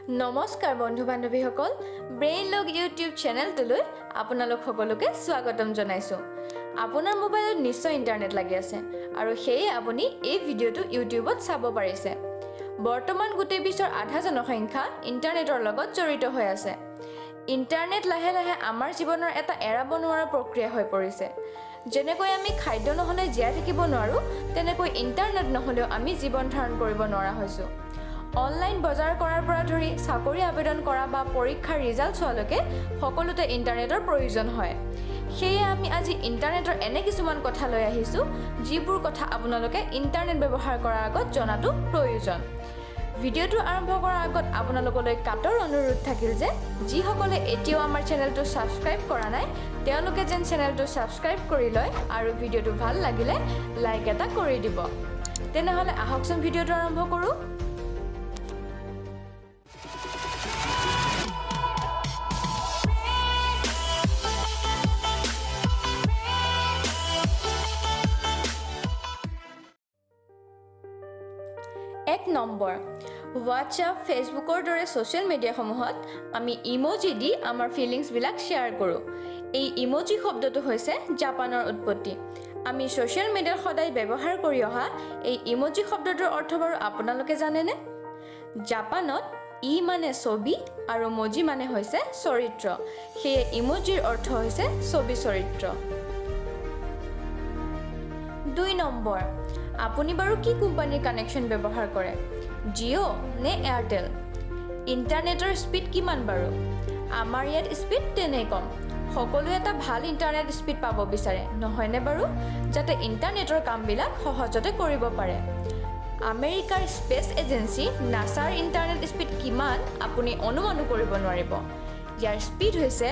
নমস্কাৰ বন্ধু বান্ধৱীসকল ব্ৰেইনলক ইউটিউব চেনেলটোলৈ আপোনালোক সকলোকে স্বাগতম জনাইছো আপোনাৰ মোবাইলত নিশ্চয় ইন্টাৰনেট লাগি আছে আৰু সেয়ে আপুনি এই ভিডিওটো ইউটিউবত চাব পাৰিছে বৰ্তমান গোটেই বিশ্বৰ আধা জনসংখ্যা ইন্টাৰনেটৰ লগত জড়িত হৈ আছে ইন্টাৰনেট লাহে লাহে আমাৰ জীৱনৰ এটা এৰাব নোৱাৰা প্ৰক্ৰিয়া হৈ পৰিছে যেনেকৈ আমি খাদ্য নহলে জীয়াই থাকিব নোৱাৰো তেনেকৈ ইন্টাৰনেট নহলেও আমি জীৱন ধাৰণ কৰিব নোৱাৰা হৈছো অনলাইন বজাৰ কৰাৰ পৰা ধৰি চাকৰি আবেদন কৰা বা পৰীক্ষাৰ ৰিজাল্ট চোৱালৈকে সকলোতে ইন্টাৰনেটৰ প্ৰয়োজন হয় সেয়ে আমি আজি ইন্টাৰনেটৰ এনে কিছুমান কথা লৈ আহিছো যিবোৰ কথা আপোনালোকে ইন্টাৰনেট ব্যৱহাৰ কৰাৰ আগত জনাটো প্ৰয়োজন ভিডিওটো আৰম্ভ কৰাৰ আগত আপোনালোকলৈ কাটৰ অনুৰোধ থাকিল যে যিসকলে এতিয়াও আমাৰ চেনেলটো সাবস্ক্ৰাইব কৰা নাই তেওঁলোকে যেন চেনেলটো সাবস্ক্ৰাইব কৰি লয় আৰু ভিডিওটো ভাল লাগিলে লাইক এটা কৰি দিব তেনেহলে আহকচোন ভিডিওটো আৰম্ভ কৰো এক নম্বৰ WhatsApp ফেসবুকৰ দৰে সোশ্যাল মিডিয়াসমূহত আমি ইমোজি দি আমাৰ ফিলিংছ বিলাক শেয়াৰ কৰো এই ইমোজি শব্দটো হৈছে জাপানৰ উৎপত্তি আমি সোশ্যাল মিডিয়াৰ সদায় ব্যৱহাৰ কৰি অহা এই ইমোজি শব্দটোৰ অৰ্থ বাৰু আপোনালোকে জানেনে জাপানত ই মানে ছবি আৰু মোজি মানে হৈছে চৰিত্ৰ সেই ইমোজিৰ অৰ্থ হৈছে ছবি চৰিত্ৰ 2 নম্বৰ আপুনি বাৰু কি কোম্পানীৰ কানেকশন ব্যৱহাৰ কৰে জিও নে এয়াৰটেল ইন্টাৰনেটৰ স্পীড কিমান বাৰু আমাৰ ইয়াত স্পীড তেনে কম সকলো এটা ভাল ইন্টাৰনেট স্পীড পাব বিচাৰে নহয়নে বাৰু যাতে ইন্টাৰনেটৰ কামবিলাক সহজতে কৰিব পাৰে আমেৰিকাৰ স্পেচ এজেন্সি নাসাৰ ইন্টাৰনেট স্পীড কিমান আপুনি অনুমান কৰিব নোৱাৰিব ইয়াৰ স্পীড হৈছে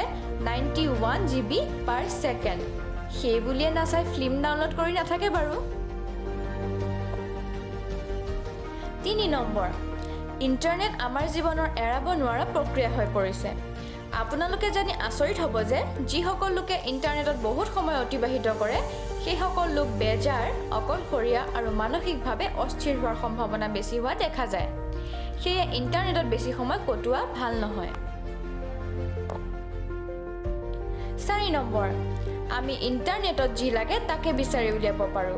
91 GB per second সেই বুলিয়ে নাসাই ফিল্ম ডাউনলোড কৰি নাথাকে বাৰু 3 নম্বৰ ইন্টাৰনেট আমাৰ জীৱনৰ এৰাব নোৱাৰা প্ৰক্ৰিয়া হৈ পৰিছে আপোনালোকে জানি আচৰিত হ'ব যে যিসকল লোকে ইন্টাৰনেটত বহুত সময় অতিবাহিত কৰে সেই সকল লোক বেজাৰ অকলশৰীয়া আৰু মানসিকভাৱে অস্থিৰ হোৱাৰ সম্ভাৱনা বেছি হোৱা দেখা যায় সেয়ে ইন্টাৰনেটত বেছি সময় কটোৱা ভাল নহয় 4 নম্বৰ আমি ইন্টাৰনেটত যি লাগে তাকে বিচাৰি উলিয়াব পাৰো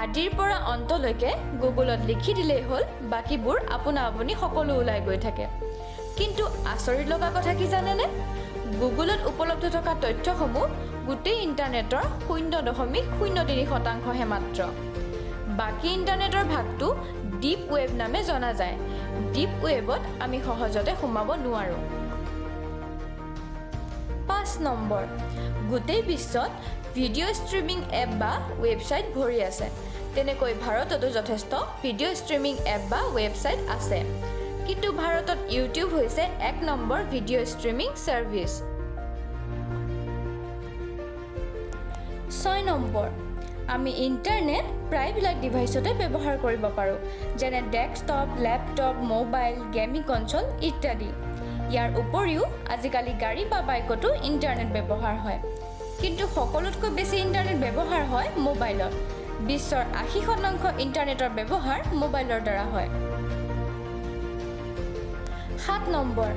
আদিৰ পৰা অন্তলৈকে গুগলত লিখি দিলেই হ'ল বাকিবোৰ আপুনি সকলো ওলাই গৈ থাকে কিন্তু আচৰিত লগা কথা কি জানেনে গুগলত উপলব্ধ থকা তথ্যসমূহ গোটেই ইন্টাৰনেটৰ 0.03% হে মাত্ৰ বাকি ইন্টাৰনেটৰ ভাগটো ডিপ ৱেব নামে জনা যায় ডিপ ৱেবত আমি সহজতে সোমাব নোৱাৰো 5 নম্বৰ গোটেই বিশ্বত ভিডিও ষ্ট্ৰিমিং এপ বা ৱেবছাইট ভৰি আছে তেনেকৈ ভাৰততো যথেষ্ট ভিডিও ষ্ট্ৰিমিং এপ বা ৱেবছাইট আছে কিন্তু ভাৰতত ইউটিউব হৈছে 1 number video streaming service 6 number আমি ইন্টাৰনেট প্ৰায়বিলাক ডিভাইসতে ব্যৱহাৰ কৰিব পাৰো যেনে desktop laptop mobile gaming console ইত্যাদি ইয়াৰ উপৰিও আজিকালি গাড়ী বা বাইকতো ইন্টাৰনেট ব্যৱহাৰ হয় কিন্তু সকলোতকৈ বেছি ইন্টাৰনেট ব্যৱহাৰ হয় মোবাইলত বিশ্বৰ 80% ইন্টাৰনেটৰ ব্যৱহাৰ মোবাইলৰ দ্বাৰা হয় 7 নম্বৰ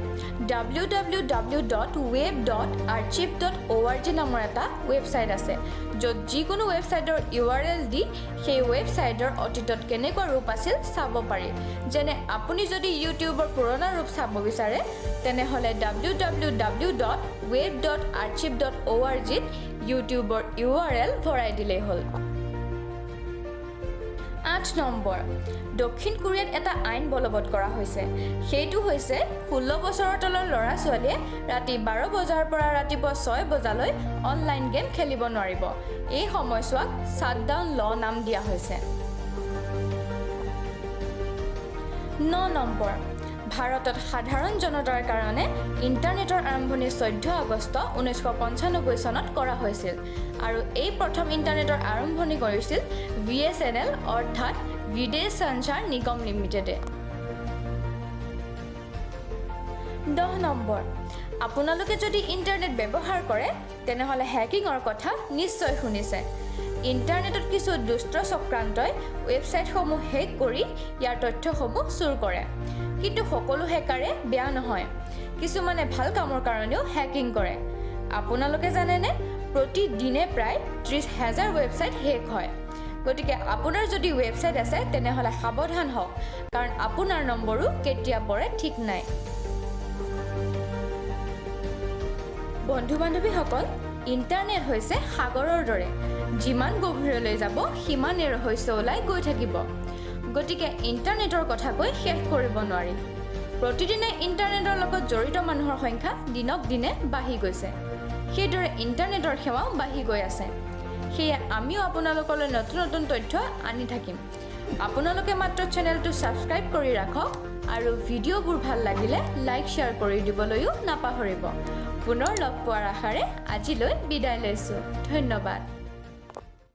www.web.archive.org নামৰ এটা ৱেবছাইট আছে য'ত যিকোনো ৱেবছাইটৰ URL দি সেই ৱেবছাইটৰ অতীতত কেনেকুৱা ৰূপ আছিল চাব পাৰি যেনে আপুনি যদি ইউটিউবৰ পুৰণা ৰূপ চাব বিচাৰে তেনেহলে www.web.archive.org ত ইউটিউবৰ URL ভৰাই দিলেই হ'ল 8 নম্বৰ দক্ষিণ কোৰিয়াত এটা আইন বলবৎ কৰা হৈছে সেইটো হৈছে 16 বছৰৰ তলৰ ল'ৰা ছোৱালীয়ে ৰাতি 12 বজাৰ পৰা ৰাতিপুৱা 6 বজালৈ অনলাইন গেম খেলিব নোৱাৰিব এই সময়ছোৱাক শাটডাউন ল নাম দিয়া হৈছে 9 নম্বৰ ভাৰতত সাধাৰণ জনতাৰ কাৰণে ইন্টাৰনেটৰ আৰম্ভণি 14 আগষ্ট 1995 চনত কৰা হৈছিল আৰু এই প্ৰথম ইন্টাৰনেটৰ আৰম্ভণি কৰিছিল VSNL অৰ্থাৎ বিদেশ সঞ্চাৰ নিগম লিমিটেডে 10 নম্বৰ আপোনালোকে যদি ইন্টাৰনেট ব্যৱহাৰ কৰে তেনেহলে হ্যাকিংৰ কথা নিশ্চয় শুনিছে ইণ্টাৰনেটত কিছু দুষ্ট চক্ৰান্তই ৱেবছাইটসমূহ হেক কৰি ইয়াৰ তথ্যসমূহ চুৰ কৰে। কিন্তু সকলো হেকাৰে বেয়া নহয়, কিছুমানে ভাল কামৰ কাৰণেও হেকিং কৰে। আপোনালোকে জানেনে, প্ৰতিদিনে প্ৰায় 30,000 ৱেবছাইট হেক হয়। গতিকে আপোনাৰ যদি ৱেবছাইট আছে তেনেহ'লে সাৱধান হওক, কাৰণ আপোনাৰ নম্বৰো কেতিয়া পৰে ঠিক নাই। বন্ধু-বান্ধৱীসকল, ইণ্টাৰনেট হৈছে সাগৰৰ দৰে, যিমান গভীৰলৈ যাব সিমানেই ৰহস্য ওলাই গৈ থাকিব। গতিকে ইণ্টাৰনেটৰ কথা কৈ শেষ কৰিব নোৱাৰি। প্ৰতিদিনে ইণ্টাৰনেটৰ লগত জড়িত মানুহৰ সংখ্যা দিনক দিনে বাঢ়ি গৈছে। সেইদৰে ইণ্টাৰনেটৰ সেৱাও বাঢ়ি গৈ আছে। সেয়ে আমিও আপোনালোকলৈ নতুন নতুন তথ্য আনি থাকিম। আপোনালোকে মাত্ৰ চেনেলটো ছাবস্ক্ৰাইব কৰি ৰাখক আৰু ভিডিঅ'বোৰ ভাল লাগিলে লাইক শ্বেয়াৰ কৰি দিবলৈও নাপাহৰিব। পুনৰ লগ পোৱাৰ আশাৰে আজিলৈ বিদায় লৈছোঁ। ধন্যবাদ।